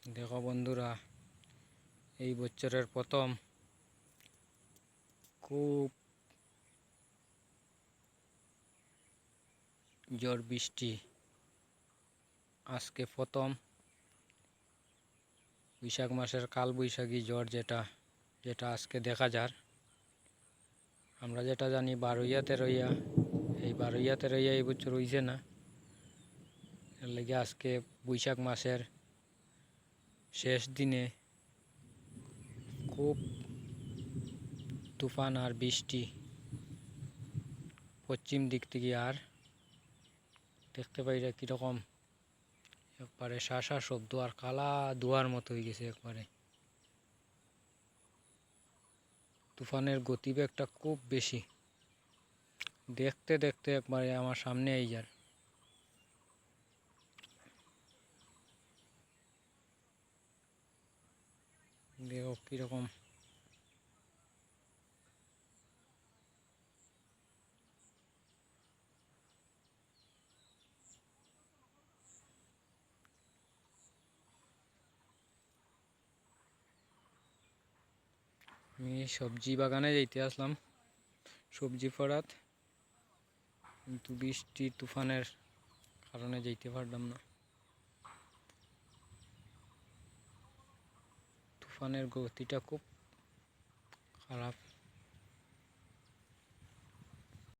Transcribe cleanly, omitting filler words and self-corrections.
দেখো বন্ধুরা, এই বছরের প্রথম খুব ঝড় বৃষ্টি। আজকে প্রথম বৈশাখ মাসের কাল বৈশাখী ঝড় যেটা যেটা আজকে দেখা যার। আমরা যেটা জানি বারোইয়া তেরোইয়া, এই বারোইয়া তেরোইয়া এই বছর হইছে না। এর লেগে আজকে বৈশাখ মাসের শেষ দিনে খুব তুফান আর বৃষ্টি। পশ্চিম দিক থেকে আর দেখতে পাইরা কীরকম একবারে শাসা শব্দ আর কালা ধোয়ার মতো হয়ে গেছে একবারে। তুফানের গতিবেগটা খুব বেশি, দেখতে দেখতে একবারে আমার সামনে এই যার। দেখো কীরকম আমি সবজি বাগানে যাইতে আসলাম সবজি ফরাত, কিন্তু বৃষ্টি তুফানের কারণে যাইতে পারলাম না। তুফানের গতিটা খুব খারাপ।